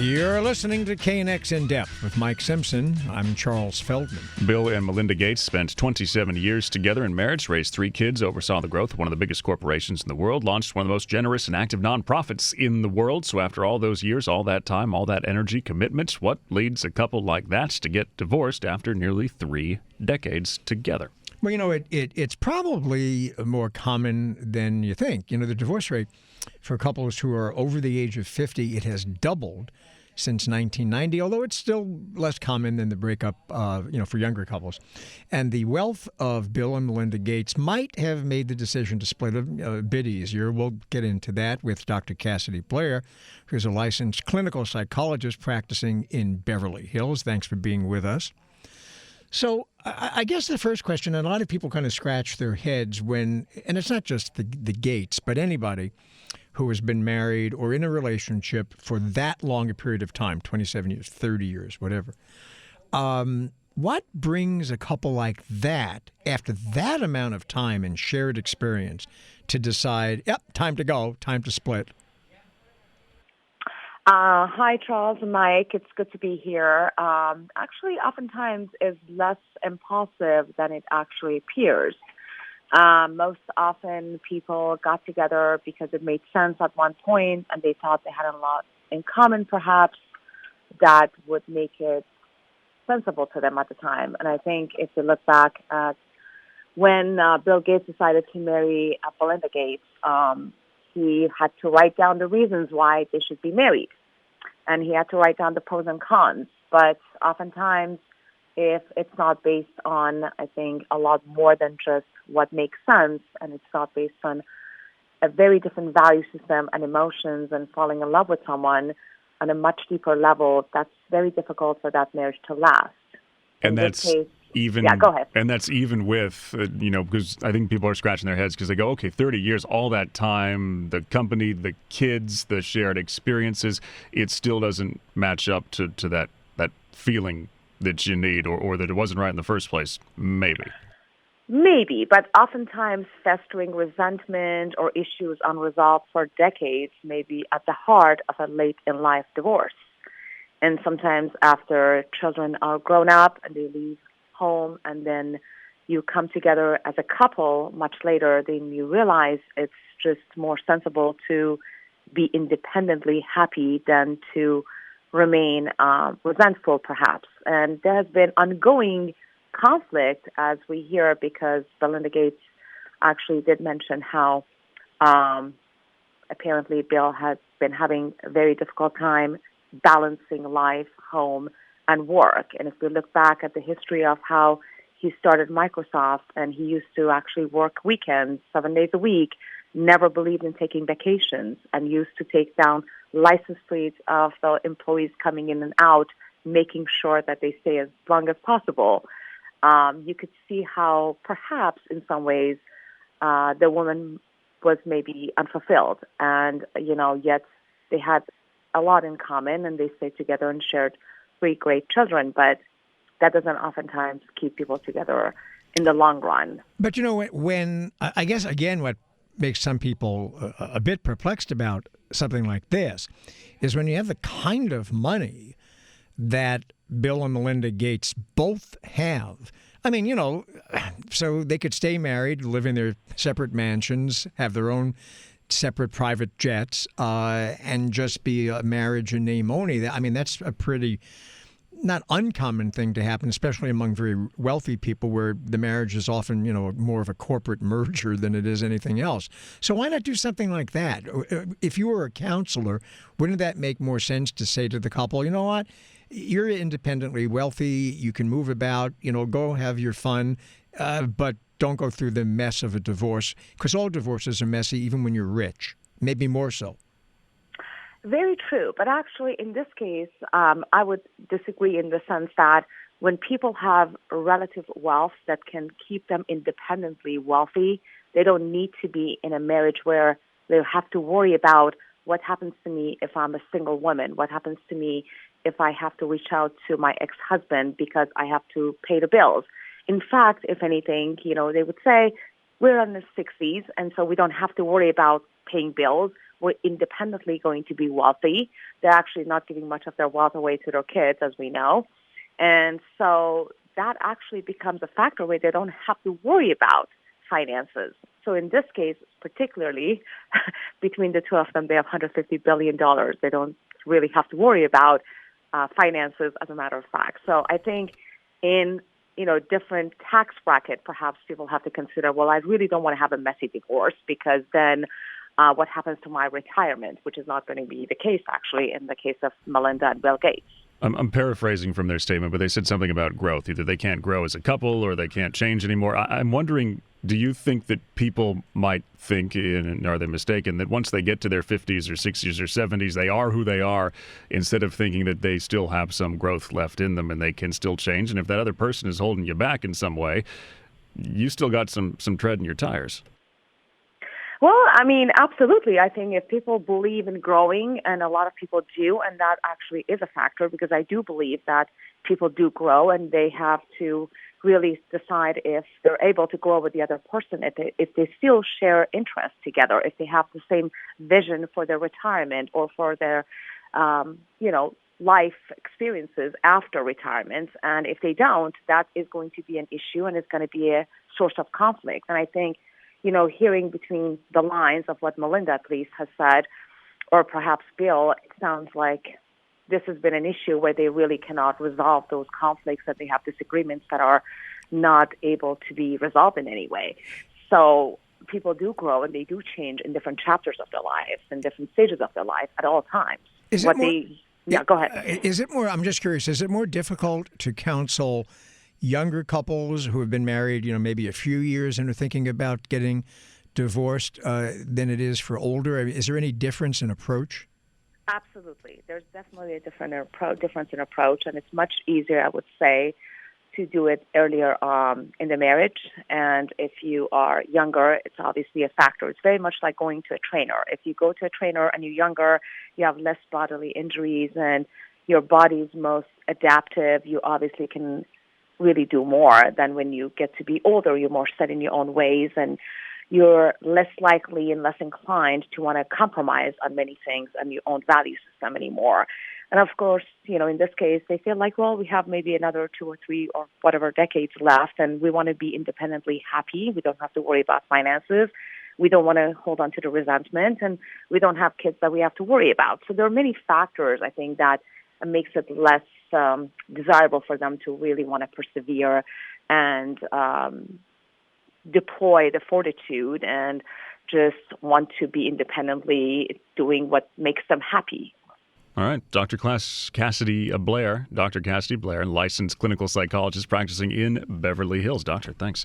You're listening to KNX In Depth with Mike Simpson. I'm Charles Feldman. Bill and Melinda Gates spent 27 years together in marriage, raised 3 kids, oversaw the growth of one of the biggest corporations in the world, launched one of the most generous and active nonprofits in the world. So after all those years, all that time, all that energy, commitment, what leads a couple like that to get divorced after nearly 3 decades together? Well, it's probably more common than you think. The divorce rate for couples who are over the age of 50, it has doubled since 1990, although it's still less common than the breakup, for younger couples. And the wealth of Bill and Melinda Gates might have made the decision to split a bit easier. We'll get into that with Dr. Cassidy Blair, who's a licensed clinical psychologist practicing in Beverly Hills. Thanks for being with us. So I guess the first question, and a lot of people kind of scratch their heads when, and it's not just the Gates, but anybody who has been married or in a relationship for that long a period of time, 27 years, 30 years, whatever. What brings a couple like that, after that amount of time and shared experience, to decide, yep, time to go, time to split? Hi, Charles and Mike. It's good to be here. Actually, oftentimes is less impulsive than it actually appears. Most often people got together because it made sense at one point and they thought they had a lot in common, perhaps, that would make it sensible to them at the time. And I think if you look back at when Bill Gates decided to marry Melinda Gates, he had to write down the reasons why they should be married. And he had to write down the pros and cons. But oftentimes, if it's not based on, I think, a lot more than just what makes sense, and it's not based on a very different value system and emotions and falling in love with someone on a much deeper level, that's very difficult for that marriage to last. And that's even, yeah, go ahead. And that's even with, because I think people are scratching their heads because they go, okay, 30 years, all that time, the company, the kids, the shared experiences, it still doesn't match up to that feeling that you need or that it wasn't right in the first place, maybe. Maybe, but oftentimes festering resentment or issues unresolved for decades may be at the heart of a late-in-life divorce. And sometimes after children are grown up and they leave home and then you come together as a couple much later, then you realize it's just more sensible to be independently happy than to remain resentful, perhaps. And there has been ongoing conflict, as we hear, because Melinda Gates actually did mention how apparently Bill has been having a very difficult time balancing life, home, and work. And if we look back at the history of how he started Microsoft, and he used to actually work weekends, 7 days a week, never believed in taking vacations, and used to take down license plates of the employees coming in and out, making sure that they stay as long as possible. You could see how perhaps in some ways the woman was maybe unfulfilled, and yet they had a lot in common, and they stayed together and shared 3 great children, but that doesn't oftentimes keep people together in the long run. But when I guess again what makes some people a bit perplexed about something like this is when you have the kind of money that Bill and Melinda Gates both have. I mean, so they could stay married, live in their separate mansions, have their own separate private jets, and just be a marriage in name only. I mean, that's a pretty not uncommon thing to happen, especially among very wealthy people where the marriage is often, more of a corporate merger than it is anything else. So why not do something like that? If you were a counselor, wouldn't that make more sense to say to the couple, you know what? You're independently wealthy. You can move about, go have your fun, but don't go through the mess of a divorce, because all divorces are messy, even when you're rich, maybe more so. Very true. But actually, in this case, I would disagree in the sense that when people have relative wealth that can keep them independently wealthy, they don't need to be in a marriage where they have to worry about what happens to me if I'm a single woman, what happens to me if I have to reach out to my ex-husband because I have to pay the bills. In fact, if anything, they would say, we're in the 60s, and so we don't have to worry about paying bills. were independently going to be wealthy. They're actually not giving much of their wealth away to their kids, as we know. And so that actually becomes a factor where they don't have to worry about finances. So in this case, particularly, between the two of them, they have $150 billion. They don't really have to worry about finances, as a matter of fact. So I think in different tax bracket, perhaps people have to consider, well, I really don't want to have a messy divorce, because then what happens to my retirement, which is not going to be the case, actually, in the case of Melinda and Bill Gates. I'm paraphrasing from their statement, but they said something about growth. Either they can't grow as a couple or they can't change anymore. I'm wondering, do you think that people might think, and are they mistaken, that once they get to their 50s or 60s or 70s, they are who they are, instead of thinking that they still have some growth left in them and they can still change? And if that other person is holding you back in some way, you still got some tread in your tires. Well, I mean, absolutely. I think if people believe in growing, and a lot of people do, and that actually is a factor, because I do believe that people do grow, and they have to really decide if they're able to grow with the other person, if they still share interests together, if they have the same vision for their retirement or for their, life experiences after retirement. And if they don't, that is going to be an issue, and it's going to be a source of conflict. And I think, hearing between the lines of what Melinda at least has said, or perhaps Bill, it sounds like this has been an issue where they really cannot resolve those conflicts, that they have disagreements that are not able to be resolved in any way. So people do grow, and they do change in different chapters of their lives and different stages of their life at all times. Go ahead. Is it more, I'm just curious, is it more difficult to counsel younger couples who have been married, maybe a few years and are thinking about getting divorced than it is for older? I mean, is there any difference in approach? Absolutely. There's definitely a difference in approach, and it's much easier, I would say, to do it earlier in the marriage. And if you are younger, it's obviously a factor. It's very much like going to a trainer. If you go to a trainer and you're younger, you have less bodily injuries, and your body's most adaptive. You obviously can really do more than when you get to be older. You're more set in your own ways, and you're less likely and less inclined to want to compromise on many things and your own value system anymore. And of course, in this case, they feel like, well, we have maybe another 2 or 3 or whatever decades left, and we want to be independently happy. We don't have to worry about finances. We don't want to hold on to the resentment, and we don't have kids that we have to worry about. So there are many factors, I think, that makes it less desirable for them to really want to persevere and deploy the fortitude and just want to be independently doing what makes them happy. All right. Dr. Cassidy Blair, Dr. Cassidy Blair, licensed clinical psychologist practicing in Beverly Hills. Doctor, thanks.